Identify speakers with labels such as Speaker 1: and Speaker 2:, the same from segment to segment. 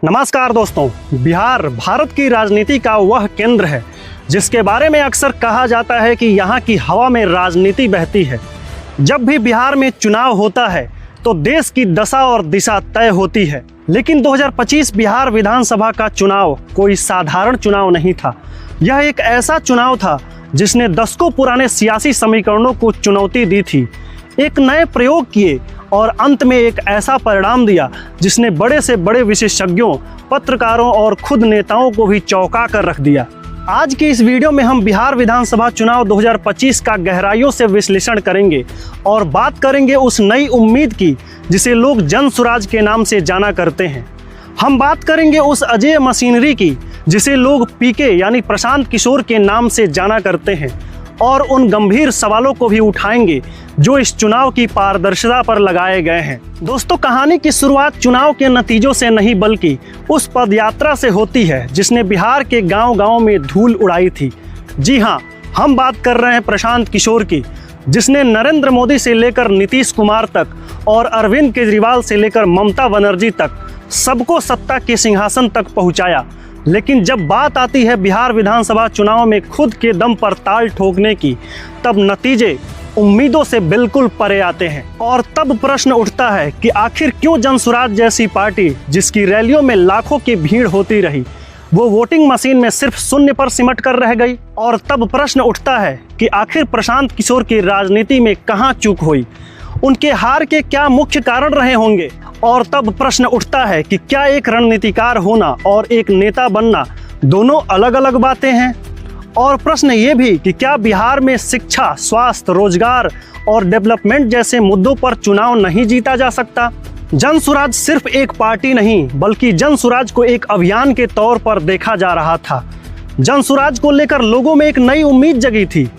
Speaker 1: नमस्कार दोस्तों, बिहार भारत की राजनीति का वह केंद्र है जिसके बारे में अक्सर कहा जाता है कि यहाँ की हवा में राजनीति बहती है। जब भी बिहार में चुनाव होता है तो देश की दशा और दिशा तय होती है। लेकिन 2025 बिहार विधानसभा का चुनाव कोई साधारण चुनाव नहीं था। यह एक ऐसा चुनाव था जिसने दशकों पुराने सियासी समीकरणों को चुनौती दी थी, एक नए प्रयोग किए और अंत में एक ऐसा परिणाम दिया जिसने बड़े से बड़े विशेषज्ञों, पत्रकारों और खुद नेताओं को भी चौंका कर रख दिया। आज की इस वीडियो में हम बिहार विधानसभा चुनाव 2025 का गहराइयों से विश्लेषण करेंगे और बात करेंगे उस नई उम्मीद की जिसे लोग जन सुराज के नाम से जाना करते हैं। हम बात करेंगे उस अजेय मशीनरी की जिसे लोग पीके यानी प्रशांत किशोर के नाम से जाना करते हैं और उन गंभीर सवालों को भी उठाएंगे जो इस चुनाव की पारदर्शिता पर लगाए गए हैं। दोस्तों, कहानी की शुरुआत चुनाव के नतीजों से नहीं बल्कि उस पदयात्रा से होती है जिसने बिहार के गांव-गांव में धूल उड़ाई थी। जी हां, हम बात कर रहे हैं प्रशांत किशोर की, जिसने नरेंद्र मोदी से लेकर नीतीश कुमार तक और अरविंद केजरीवाल से लेकर ममता बनर्जी तक सबको सत्ता के सिंहासन तक पहुंचाया। लेकिन जब बात आती है बिहार विधानसभा चुनाव में खुद के दम पर ताल ठोकने की, तब नतीजे उम्मीदों से बिल्कुल परे आते हैं। और तब प्रश्न उठता है कि आखिर क्यों जनसुराज जैसी पार्टी, जिसकी रैलियों में लाखों की भीड़ होती रही, वो वोटिंग मशीन में सिर्फ शून्य पर सिमट कर रह गई। और तब प्रश्न उठता है कि आखिर प्रशांत किशोर की राजनीति में कहाँ चूक हुई, उनके हार के क्या मुख्य कारण रहे होंगे। और तब प्रश्न उठता है कि क्या एक रणनीतिकार होना और एक नेता बनना दोनों अलग अलग बातें हैं। और प्रश्न ये भी कि क्या बिहार में शिक्षा, स्वास्थ्य, रोजगार और डेवलपमेंट जैसे मुद्दों पर चुनाव नहीं जीता जा सकता। जन सुराज सिर्फ एक पार्टी नहीं बल्कि जन सुराज को एक अभियान के तौर पर देखा जा रहा था। जन सुराज को लेकर लोगों में एक नई उम्मीद जगी थी।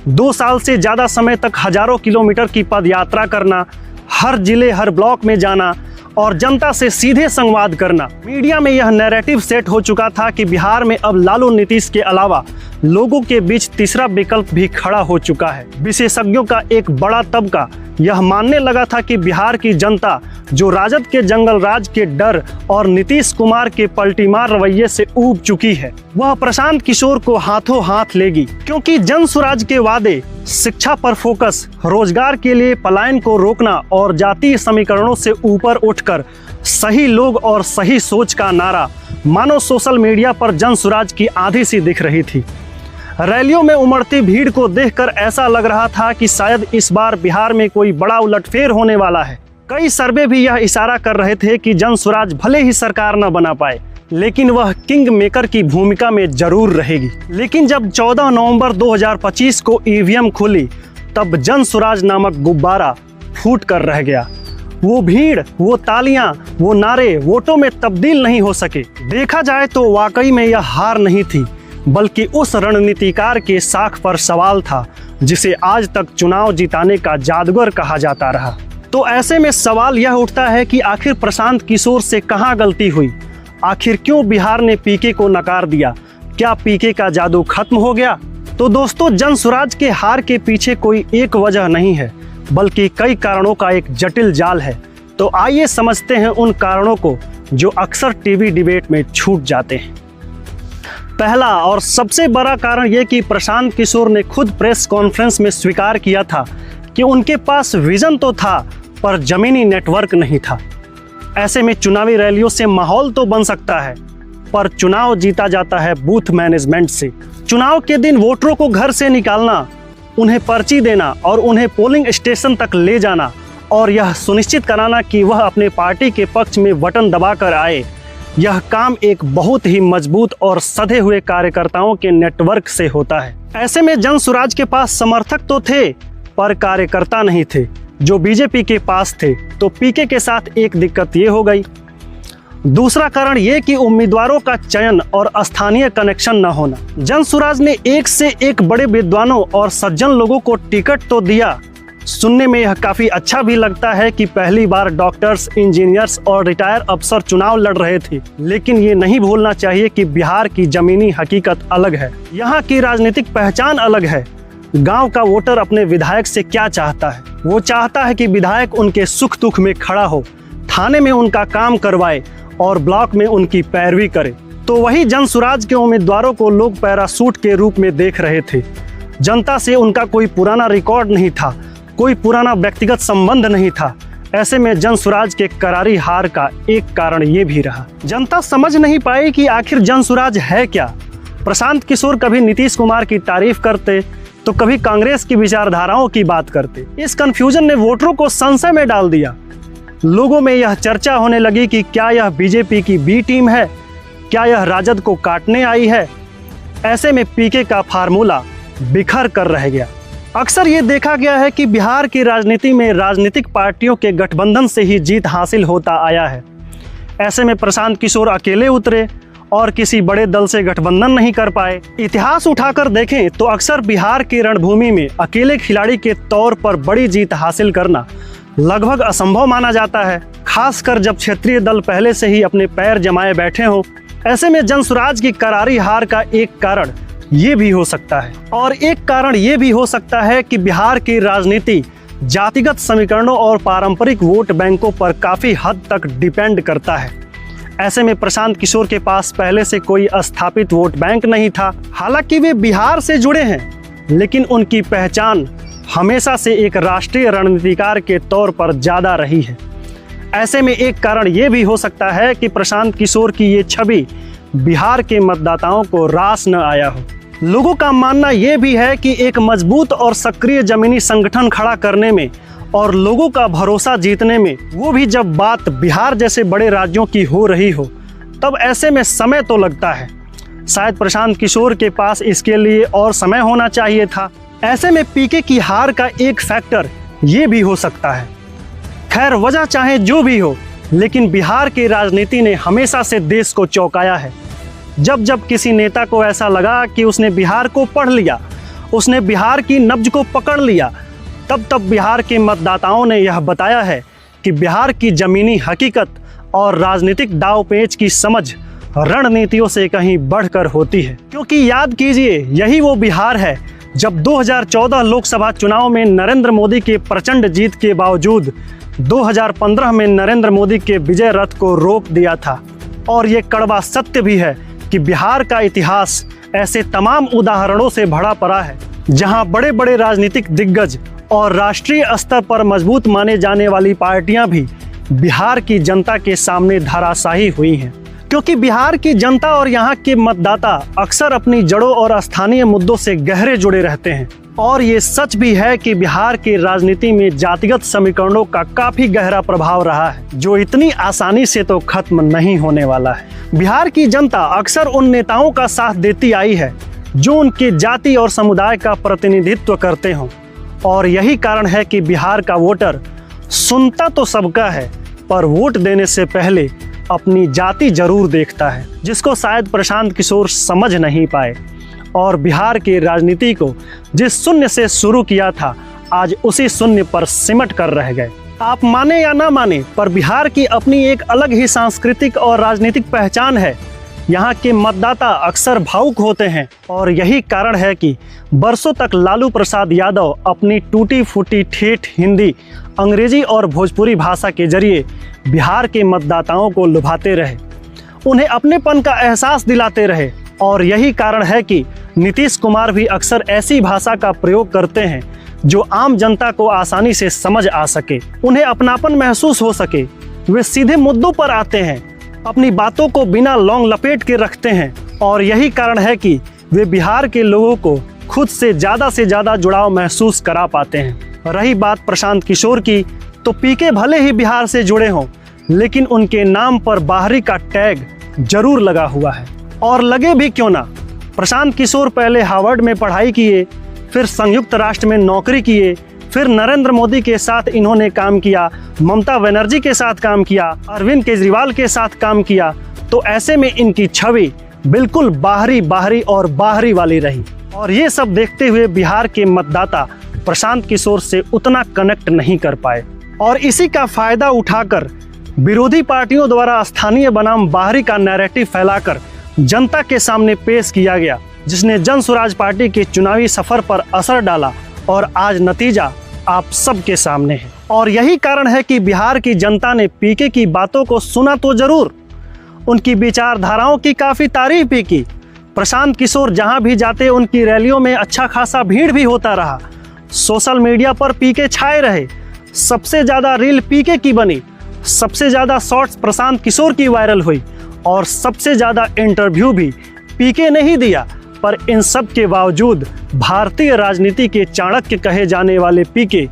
Speaker 1: 2 साल से ज़्यादा समय तक हजारों किलोमीटर की पदयात्रा करना, हर जिले हर ब्लॉक में जाना और जनता से सीधे संवाद करना। मीडिया में यह नैरेटिव सेट हो चुका था कि बिहार में अब लालू नीतीश के अलावा लोगों के बीच तीसरा विकल्प भी खड़ा हो चुका है। विशेषज्ञों का एक बड़ा तबका यह मानने लगा था कि बिहार की जनता, जो राजद के जंगल राज के डर और नीतीश कुमार के पलटीमार रवैये से ऊब चुकी है, वह प्रशांत किशोर को हाथों हाथ लेगी। क्योंकि जन सुराज के वादे, शिक्षा पर फोकस, रोजगार के लिए पलायन को रोकना और जातीय समीकरणों से ऊपर उठकर सही लोग और सही सोच का नारा मानो सोशल मीडिया पर जन सुराज की आंधी सी दिख रही थी। रैलियों में उमड़ती भीड़ को देखकर ऐसा लग रहा था कि शायद इस बार बिहार में कोई बड़ा उलटफेर होने वाला है। कई सर्वे भी यह इशारा कर रहे थे कि जन सुराज भले ही सरकार न बना पाए, लेकिन वह किंग मेकर की भूमिका में जरूर रहेगी। लेकिन जब 14 नवंबर 2025 को ईवीएम खुली, तब जन सुराज नामक गुब्बारा फूट कर रह गया। वो भीड़, वो तालियां, वो नारे वोटों में तब्दील नहीं हो सके। देखा जाए तो वाकई में यह हार नहीं थी बल्कि उस रणनीतिकार के साख पर सवाल था जिसे आज तक चुनाव जिताने का जादूगर कहा जाता रहा। तो ऐसे में सवाल यह उठता है कि आखिर प्रशांत किशोर से कहां गलती हुई, आखिर क्यों बिहार ने पीके को नकार दिया, क्या पीके का जादू खत्म हो गया। तो दोस्तों, जन सुराज के हार के पीछे कोई एक वजह नहीं है बल्कि कई कारणों का एक जटिल जाल है। तो आइए समझते हैं उन कारणों को जो अक्सर टीवी डिबेट में छूट जाते हैं। पहला और सबसे बड़ा कारण यह कि प्रशांत किशोर ने खुद प्रेस कॉन्फ्रेंस में स्वीकार किया था कि उनके पास विजन तो था पर जमीनी नेटवर्क नहीं था। ऐसे में चुनावी रैलियों से माहौल तो बन सकता है पर चुनाव जीता जाता है बूथ मैनेजमेंट से। चुनाव के दिन वोटरों को घर से निकालना, उन्हें पर्ची देना और उन्हें पोलिंग स्टेशन तक ले जाना और यह सुनिश्चित कराना कि वह अपने पार्टी के पक्ष में बटन दबाकर आए, यह काम एक बहुत ही मजबूत और सधे हुए कार्यकर्ताओं के नेटवर्क से होता है। ऐसे में जन सुराज के पास समर्थक तो थे पर कार्यकर्ता नहीं थे जो बीजेपी के पास थे। तो पीके के साथ एक दिक्कत ये हो गई। दूसरा कारण ये कि उम्मीदवारों का चयन और स्थानीय कनेक्शन न होना। जन सुराज ने एक से एक बड़े विद्वानों और सज्जन लोगों को टिकट तो दिया। सुनने में यह काफ़ी अच्छा भी लगता है कि पहली बार डॉक्टर्स, इंजीनियर्स और रिटायर अफसर चुनाव लड़ रहे थे, लेकिन ये नहीं भूलना चाहिए कि बिहार की जमीनी हकीकत अलग है। यहाँ की राजनीतिक पहचान अलग है। गांव का वोटर अपने विधायक से क्या चाहता है? वो चाहता है कि विधायक उनके सुख दुख में खड़ा हो, थाने में उनका काम करवाए और ब्लॉक में उनकी पैरवी करे। तो वही जन सुराज के उम्मीदवारों को लोग पैरासूट के रूप में देख रहे थे। जनता से उनका कोई पुराना रिकॉर्ड नहीं था, कोई पुराना व्यक्तिगत संबंध नहीं था। ऐसे में जन सुराज के करारी हार का एक कारण ये भी रहा, जनता समझ नहीं पाई कि आखिर जन सुराज है क्या। प्रशांत किशोर कभी नीतीश कुमार की तारीफ करते तो कभी कांग्रेस की विचारधाराओं की बात करते। इस कंफ्यूजन ने वोटरों को संशय में डाल दिया। लोगों में यह चर्चा होने लगी कि क्या यह बीजेपी की बी टीम है, क्या यह राजद को काटने आई है। ऐसे में पीके का फार्मूला बिखर कर रह गया। अक्सर ये देखा गया है कि बिहार की राजनीति में राजनीतिक पार्टियों के गठबंधन से ही जीत हासिल होता आया है। ऐसे में प्रशांत किशोर अकेले उतरे और किसी बड़े दल से गठबंधन नहीं कर पाए। इतिहास उठाकर देखें तो अक्सर बिहार की रणभूमि में अकेले खिलाड़ी के तौर पर बड़ी जीत हासिल करना लगभग असंभव माना जाता है, खासकर जब क्षेत्रीय दल पहले से ही अपने पैर जमाए बैठे हों। ऐसे में जन सुराज की करारी हार का एक कारण ये भी हो सकता है, और एक कारण ये भी हो सकता है कि बिहार की राजनीति जातिगत समीकरणों और पारंपरिक वोट बैंकों पर काफ़ी हद तक डिपेंड करता है। ऐसे में प्रशांत किशोर के पास पहले से कोई स्थापित वोट बैंक नहीं था। हालांकि वे बिहार से जुड़े हैं, लेकिन उनकी पहचान हमेशा से एक राष्ट्रीय रणनीतिकार के तौर पर ज़्यादा रही है। ऐसे में एक कारण ये भी हो सकता है कि प्रशांत किशोर की ये छवि बिहार के मतदाताओं को रास न आया हो। लोगों का मानना यह भी है कि एक मजबूत और सक्रिय जमीनी संगठन खड़ा करने में और लोगों का भरोसा जीतने में, वो भी जब बात बिहार जैसे बड़े राज्यों की हो रही हो, तब ऐसे में समय तो लगता है। शायद प्रशांत किशोर के पास इसके लिए और समय होना चाहिए था। ऐसे में पीके की हार का एक फैक्टर ये भी हो सकता है। खैर, वजह चाहे जो भी हो, लेकिन बिहार की राजनीति ने हमेशा से देश को चौंकाया है। जब जब किसी नेता को ऐसा लगा कि उसने बिहार को पढ़ लिया, उसने बिहार की नब्ज को पकड़ लिया, तब तब बिहार के मतदाताओं ने यह बताया है कि बिहार की ज़मीनी हकीकत और राजनीतिक दाव पेच की समझ रणनीतियों से कहीं बढ़कर होती है। क्योंकि याद कीजिए, यही वो बिहार है जब 2014 लोकसभा चुनाव में नरेंद्र मोदी के प्रचंड जीत के बावजूद 2015 में नरेंद्र मोदी के विजय रथ को रोक दिया था। और ये कड़वा सत्य भी है कि बिहार का इतिहास ऐसे तमाम उदाहरणों से भरा पड़ा है जहां बड़े बड़े राजनीतिक दिग्गज और राष्ट्रीय स्तर पर मजबूत माने जाने वाली पार्टियां भी बिहार की जनता के सामने धराशायी हुई हैं। क्योंकि बिहार की जनता और यहाँ के मतदाता अक्सर अपनी जड़ों और स्थानीय मुद्दों से गहरे जुड़े रहते हैं। और ये सच भी है कि बिहार की राजनीति में जातिगत समीकरणों का काफ़ी गहरा प्रभाव रहा है, जो इतनी आसानी से तो खत्म नहीं होने वाला है। बिहार की जनता अक्सर उन नेताओं का साथ देती आई है जो उनके जाति और समुदाय का प्रतिनिधित्व करते हों। और यही कारण है कि बिहार का वोटर सुनता तो सबका है, पर वोट देने से पहले अपनी जाति जरूर देखता है, जिसको शायद प्रशांत किशोर समझ नहीं पाए। और बिहार की राजनीति को जिस शून्य से शुरू किया था, आज उसी शून्य पर सिमट कर रह गए। आप माने या ना माने, पर बिहार की अपनी एक अलग ही सांस्कृतिक और राजनीतिक पहचान है। यहाँ के मतदाता अक्सर भावुक होते हैं, और यही कारण है कि बरसों तक लालू प्रसाद यादव अपनी टूटी फूटी ठेठ हिंदी, अंग्रेजी और भोजपुरी भाषा के जरिए बिहार के मतदाताओं को लुभाते रहे, उन्हें अपनेपन का एहसास दिलाते रहे। और यही कारण है कि नीतीश कुमार भी अक्सर ऐसी भाषा का प्रयोग करते हैं जो आम जनता को आसानी से समझ आ सके, उन्हें अपनापन महसूस हो सके। वे सीधे मुद्दों पर आते हैं, अपनी बातों को बिना लौंग लपेट के रखते हैं। और यही कारण है कि वे बिहार के लोगों को खुद से ज़्यादा जुड़ाव महसूस करा पाते हैं। रही बात प्रशांत किशोर की, तो पीके भले ही बिहार से जुड़े हों, लेकिन उनके नाम पर बाहरी का टैग जरूर लगा हुआ है। और लगे भी क्यों ना। प्रशांत किशोर पहले हार्वर्ड में पढ़ाई किए, फिर संयुक्त राष्ट्र में नौकरी किए, फिर नरेंद्र मोदी के साथ इन्होंने काम किया, ममता बनर्जी के साथ काम किया, अरविंद केजरीवाल के साथ काम किया। तो ऐसे में इनकी छवि बिल्कुल बाहरी और बाहरी वाली रही। और ये सब देखते हुए बिहार के मतदाता प्रशांत किशोर से उतना कनेक्ट नहीं कर पाए। और इसी का फायदा उठाकर विरोधी पार्टियों द्वारा स्थानीय बनाम बाहरी का नैरेटिव फैलाकर जनता के सामने पेश किया गया, जिसने जन सुराज पार्टी के चुनावी सफर पर असर डाला। और आज नतीजा आप सबके सामने है। और यही कारण है कि बिहार की जनता ने पीके की बातों को सुना तो जरूर, उनकी विचारधाराओं की काफ़ी तारीफ भी की। प्रशांत किशोर जहां भी जाते उनकी रैलियों में अच्छा खासा भीड़ भी होता रहा। सोशल मीडिया पर पीके छाए रहे। सबसे ज़्यादा रील पीके की बनी, सबसे ज़्यादा शॉर्ट्स प्रशांत किशोर की वायरल हुई और सबसे ज़्यादा इंटरव्यू भी पीके ने ही दिया। पर इन सब के बावजूद भारतीय राजनीति के चाणक्य कहे जाने वाले पीके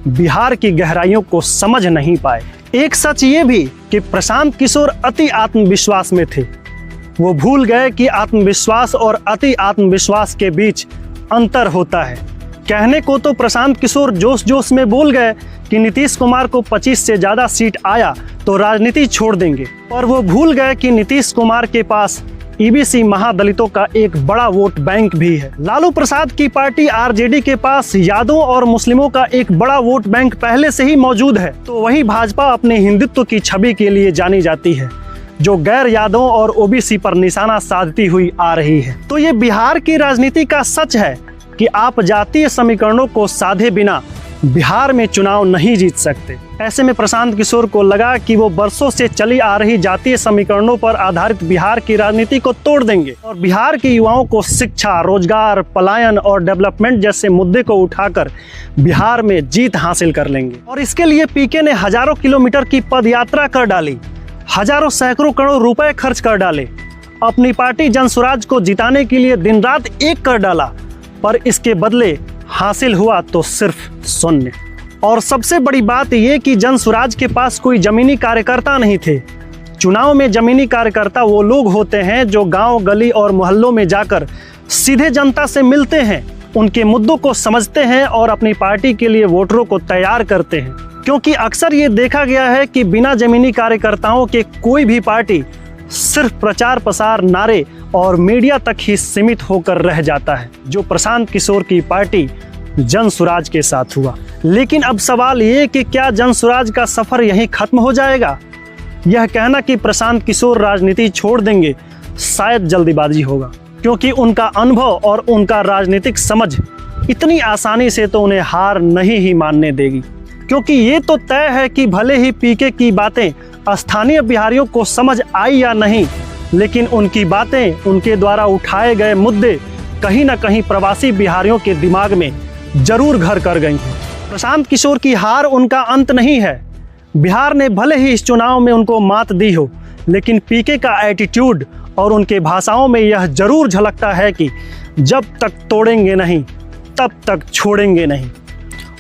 Speaker 1: बिहार की गहराइयों को समझ नहीं पाए। एक सच ये भी कि प्रशांत किशोर अति आत्मविश्वास में थे। वो भूल गए कि आत्मविश्वास और अति आत्मविश्वास के बीच अंतर होता है। कहने को तो प्रशांत किशोर जोश जोश में बोल गए कि नीतीश कुमार को 25 से ज़्यादा सीट आया तो राजनीति छोड़ देंगे, और वो भूल गए कि नीतीश कुमार के पास ईबीसी महादलितों का एक बड़ा वोट बैंक भी है। लालू प्रसाद की पार्टी आरजेडी के पास यादवों और मुस्लिमों का एक बड़ा वोट बैंक पहले से ही मौजूद है। तो वही भाजपा अपने हिंदुत्व की छवि के लिए जानी जाती है, जो गैर यादवों और ओबीसी पर निशाना साधती हुई आ रही है। तो ये बिहार की राजनीति का सच है कि आप जातीय समीकरणों को साधे बिना बिहार में चुनाव नहीं जीत सकते। ऐसे में प्रशांत किशोर को लगा कि वो बरसों से चली आ रही जातीय समीकरणों पर आधारित बिहार की राजनीति को तोड़ देंगे और बिहार के युवाओं को शिक्षा, रोजगार, पलायन और डेवलपमेंट जैसे मुद्दे को उठाकर बिहार में जीत हासिल कर लेंगे। और इसके लिए पीके ने हजारों किलोमीटर की पदयात्रा कर डाली, हजारों सैकड़ों करोड़ रुपए खर्च कर डाले, अपनी पार्टी जनसुराज को जिताने के लिए दिन रात एक कर डाला, पर इसके बदले हासिल हुआ तो सिर्फ शून्य। और सबसे बड़ी बात यह कि जनसुराज के पास कोई जमीनी कार्यकर्ता नहीं थे। चुनाव में जमीनी कार्यकर्ता वो लोग होते हैं जो गांव, गली और मोहल्लों में जाकर सीधे जनता से मिलते हैं, उनके मुद्दों को समझते हैं और अपनी पार्टी के लिए वोटरों को तैयार करते हैं। क्योंकि अक्सर ये देखा गया है कि बिना जमीनी कार्यकर्ताओं के कोई भी पार्टी सिर्फ प्रचार प्रसार, नारे और मीडिया तक ही सीमित होकर रह जाता है, जो प्रशांत किशोर की पार्टी जनसुराज के साथ हुआ। लेकिन अब सवाल ये कि क्या जनसुराज का सफर यहीं खत्म हो जाएगा? यह कहना कि प्रशांत किशोर राजनीति छोड़ देंगे शायद जल्दीबाजी होगा, क्योंकि उनका अनुभव और उनका राजनीतिक समझ इतनी आसानी से तो उन्हें हार नहीं ही मानने देगी। क्योंकि ये तो तय है कि भले ही पीके की बातें स्थानीय बिहारियों को समझ आई या नहीं, लेकिन उनकी बातें, उनके द्वारा उठाए गए मुद्दे कहीं ना कहीं प्रवासी बिहारियों के दिमाग में जरूर घर कर गई हैं। प्रशांत किशोर की हार उनका अंत नहीं है। बिहार ने भले ही इस चुनाव में उनको मात दी हो, लेकिन पीके का एटीट्यूड और उनके भाषाओं में यह जरूर झलकता है कि जब तक तोड़ेंगे नहीं तब तक छोड़ेंगे नहीं।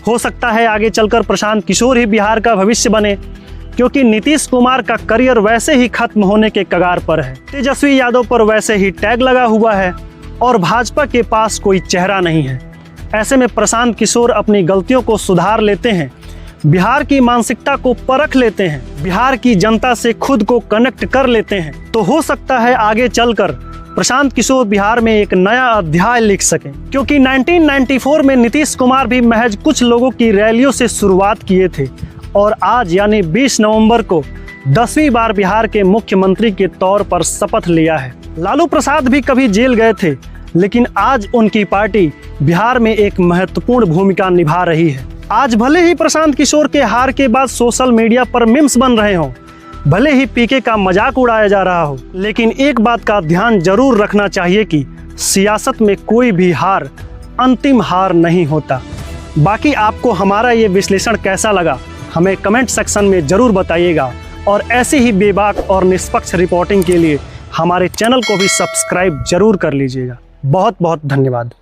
Speaker 1: हो सकता है आगे चलकर प्रशांत किशोर ही बिहार का भविष्य बने, क्योंकि नीतीश कुमार का करियर वैसे ही खत्म होने के कगार पर है, तेजस्वी यादव पर वैसे ही टैग लगा हुआ है और भाजपा के पास कोई चेहरा नहीं है। ऐसे में प्रशांत किशोर अपनी गलतियों को सुधार लेते हैं, बिहार की मानसिकता को परख लेते हैं, बिहार की जनता से खुद को कनेक्ट कर लेते हैं, तो हो सकता है आगे चलकर प्रशांत किशोर बिहार में एक नया अध्याय लिख सकें। क्योंकि 1994 में नीतीश कुमार भी महज कुछ लोगों की रैलियों से शुरुआत किए थे और आज यानी 20 नवंबर को 10वीं बार बिहार के मुख्यमंत्री के तौर पर शपथ लिया है। लालू प्रसाद भी कभी जेल गए थे, लेकिन आज उनकी पार्टी बिहार में एक महत्वपूर्ण भूमिका निभा रही है। आज भले ही प्रशांत किशोर के हार के बाद सोशल मीडिया पर मीम्स बन रहे हों, भले ही पीके का मजाक उड़ाया जा रहा हो, लेकिन एक बात का ध्यान जरूर रखना चाहिए कि सियासत में कोई भी हार अंतिम हार नहीं होता। बाकी आपको हमारा ये विश्लेषण कैसा लगा हमें कमेंट सेक्शन में ज़रूर बताइएगा, और ऐसी ही बेबाक और निष्पक्ष रिपोर्टिंग के लिए हमारे चैनल को भी सब्सक्राइब जरूर कर लीजिएगा। बहुत बहुत धन्यवाद।